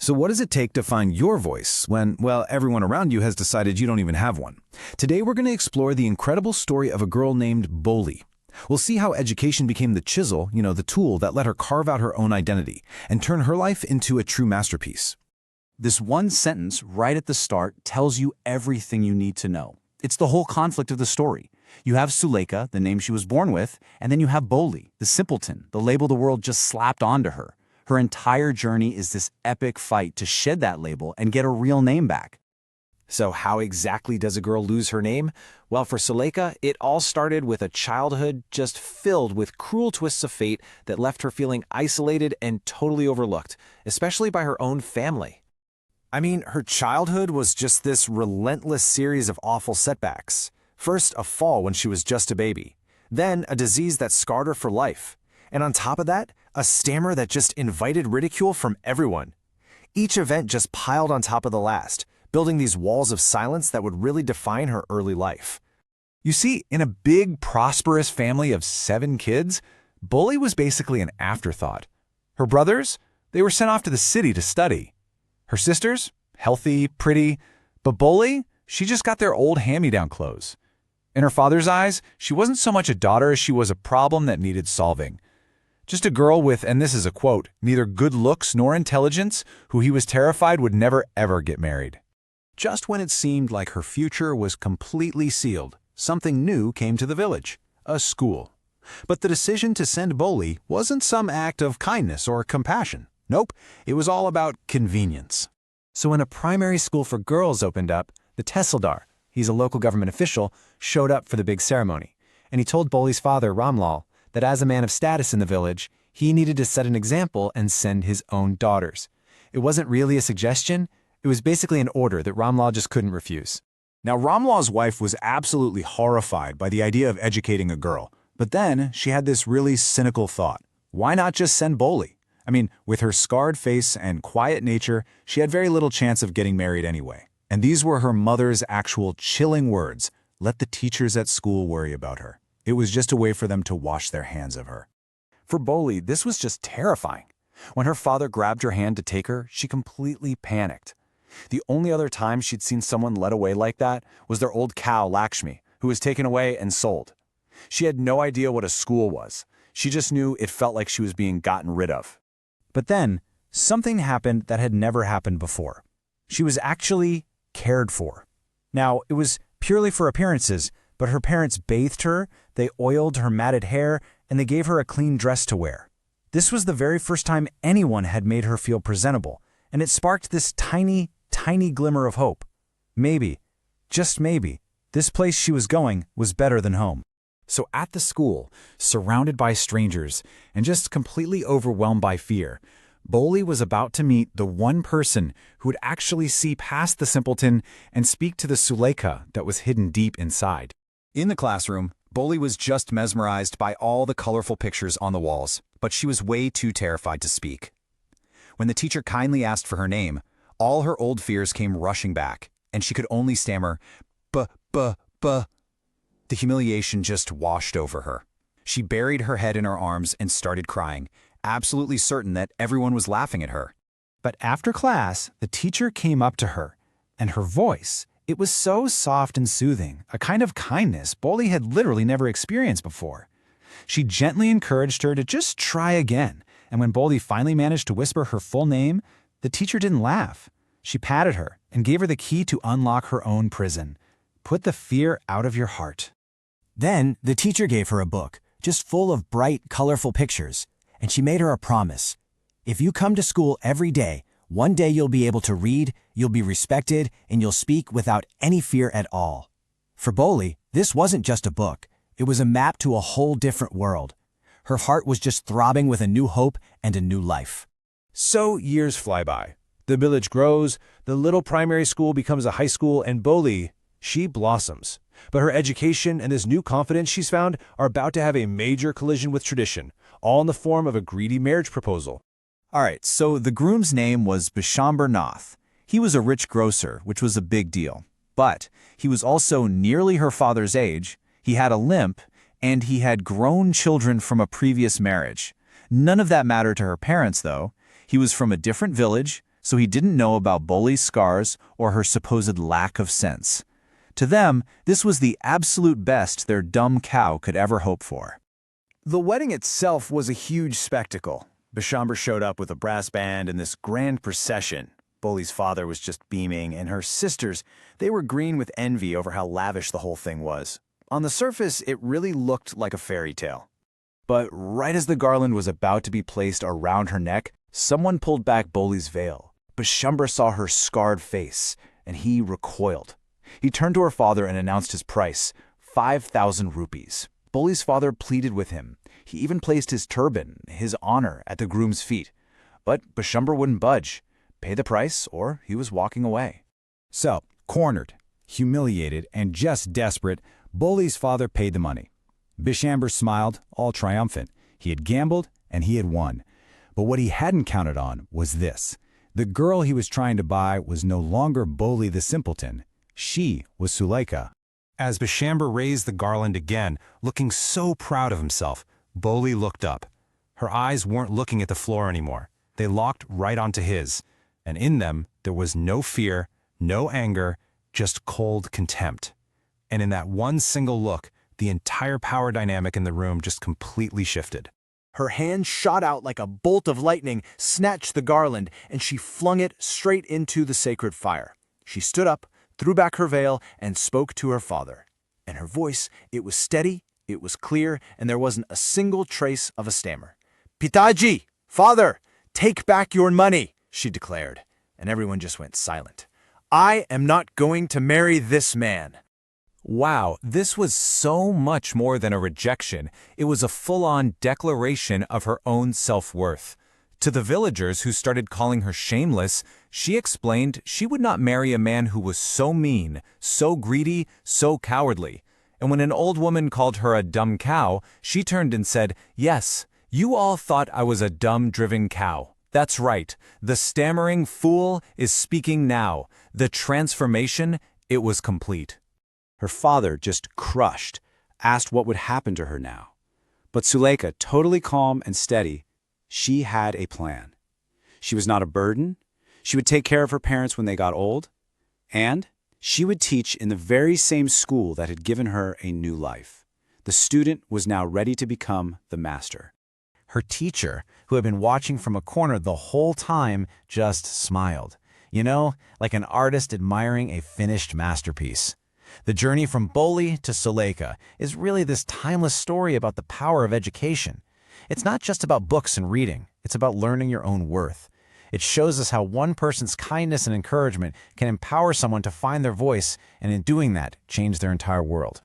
So what does it take to find your voice when, well, everyone around you has decided you don't even have one? Today we're going to explore the incredible story of a girl named BHOLI. We'll see how education became the chisel, the tool that let her carve out her own identity and turn her life into a true masterpiece. This one sentence right at the start tells you everything you need to know. It's the whole conflict of the story. You have Suleika, the name she was born with, and then you have BHOLI, the simpleton, the label the world just slapped onto her. Her entire journey is this epic fight to shed that label and get her real name back. So how exactly does a girl lose her name? Well, for Suleika, it all started with a childhood just filled with cruel twists of fate that left her feeling isolated and totally overlooked, especially by her own family. I mean, her childhood was just this relentless series of awful setbacks. First, a fall when she was just a baby. Then, a disease that scarred her for life. And on top of that, a stammer that just invited ridicule from everyone. Each event just piled on top of the last, building these walls of silence that would really define her early life. You see, in a big, prosperous family of 7 kids, BHOLI was basically an afterthought. Her brothers, they were sent off to the city to study. Her sisters, healthy, pretty, but BHOLI, she just got their old hand-me-down clothes. In her father's eyes, she wasn't so much a daughter as she was a problem that needed solving. Just a girl with, and this is a quote, neither good looks nor intelligence, who he was terrified would never ever get married. Just when it seemed like her future was completely sealed, something new came to the village, a school. But the decision to send BHOLI wasn't some act of kindness or compassion. Nope, it was all about convenience. So when a primary school for girls opened up, the Tehsildar, he's a local government official, showed up for the big ceremony. And he told BHOLI's father, Ramlal, that as a man of status in the village, he needed to set an example and send his own daughters. It wasn't really a suggestion, it was basically an order that Ramlal just couldn't refuse. Now, Ramlal's wife was absolutely horrified by the idea of educating a girl, but then she had this really cynical thought. Why not just send BHOLI? I mean, with her scarred face and quiet nature, she had very little chance of getting married anyway. And these were her mother's actual chilling words, "Let the teachers at school worry about her." It was just a way for them to wash their hands of her. For BHOLI, this was just terrifying. When her father grabbed her hand to take her, she completely panicked. The only other time she'd seen someone led away like that was their old cow, Lakshmi, who was taken away and sold. She had no idea what a school was. She just knew it felt like she was being gotten rid of. But then, something happened that had never happened before. She was actually cared for. Now, it was purely for appearances, but her parents bathed her, they oiled her matted hair, and they gave her a clean dress to wear. This was the very first time anyone had made her feel presentable, and it sparked this tiny, tiny glimmer of hope. Maybe, just maybe, this place she was going was better than home. So at the school, surrounded by strangers and just completely overwhelmed by fear, BHOLI was about to meet the one person who would actually see past the simpleton and speak to the Suleika that was hidden deep inside. In the classroom, BHOLI was just mesmerized by all the colorful pictures on the walls, but she was way too terrified to speak. When the teacher kindly asked for her name, all her old fears came rushing back, and she could only stammer, "B. The humiliation just washed over her. She buried her head in her arms and started crying, absolutely certain that everyone was laughing at her. But after class, the teacher came up to her, and her voice, it was so soft and soothing, a kind of kindness BHOLI had literally never experienced before. She gently encouraged her to just try again, and when BHOLI finally managed to whisper her full name, the teacher didn't laugh. She patted her and gave her the key to unlock her own prison. Put the fear out of your heart. Then the teacher gave her a book, just full of bright, colorful pictures, and she made her a promise. If you come to school every day, one day you'll be able to read, you'll be respected, and you'll speak without any fear at all. For BHOLI, this wasn't just a book. It was a map to a whole different world. Her heart was just throbbing with a new hope and a new life. So years fly by. The village grows, the little primary school becomes a high school, and BHOLI, she blossoms. But her education and this new confidence she's found are about to have a major collision with tradition, all in the form of a greedy marriage proposal. All right, so the groom's name was Bishamber Nath. He was a rich grocer, which was a big deal. But he was also nearly her father's age, he had a limp, and he had grown children from a previous marriage. None of that mattered to her parents, though. He was from a different village, so he didn't know about BHOLI's scars or her supposed lack of sense. To them, this was the absolute best their dumb cow could ever hope for. The wedding itself was a huge spectacle. Bishamber showed up with a brass band and this grand procession. BHOLI's father was just beaming, and her sisters, they were green with envy over how lavish the whole thing was. On the surface, it really looked like a fairy tale. But right as the garland was about to be placed around her neck, someone pulled back BHOLI's veil. Bishamber saw her scarred face, and he recoiled. He turned to her father and announced his price, 5,000 rupees. BHOLI's father pleaded with him. He even placed his turban, his honor, at the groom's feet. But Bishamber wouldn't budge. Pay the price, or he was walking away. So, cornered, humiliated, and just desperate, BHOLI's father paid the money. Bishamber smiled, all triumphant. He had gambled, and he had won. But what he hadn't counted on was this. The girl he was trying to buy was no longer BHOLI the simpleton. She was Suleika. As Bishamber raised the garland again, looking so proud of himself, BHOLI looked up. Her eyes weren't looking at the floor anymore. They locked right onto his, and in them there was no fear, no anger, just cold contempt. And in that one single look, the entire power dynamic in the room just completely shifted. Her hand shot out like a bolt of lightning, snatched the garland, and she flung it straight into the sacred fire. She stood up, threw back her veil, and spoke to her father. And her voice, it was steady, it was clear, and there wasn't a single trace of a stammer. "Pitaji! Father! Take back your money!" she declared, and everyone just went silent. "I am not going to marry this man." Wow, this was so much more than a rejection. It was a full-on declaration of her own self-worth. To the villagers who started calling her shameless, she explained she would not marry a man who was so mean, so greedy, so cowardly. And when an old woman called her a dumb cow, she turned and said, "Yes, you all thought I was a dumb, driven cow. That's right. The stammering fool is speaking now. The transformation, it was complete." Her father, just crushed, asked what would happen to her now. But Suleika, totally calm and steady, she had a plan. She was not a burden. She would take care of her parents when they got old. And she would teach in the very same school that had given her a new life. The student was now ready to become the master. Her teacher, who had been watching from a corner the whole time, just smiled. You know, like an artist admiring a finished masterpiece. The journey from BHOLI to Suleika is really this timeless story about the power of education. It's not just about books and reading. It's about learning your own worth. It shows us how one person's kindness and encouragement can empower someone to find their voice, and in doing that, change their entire world.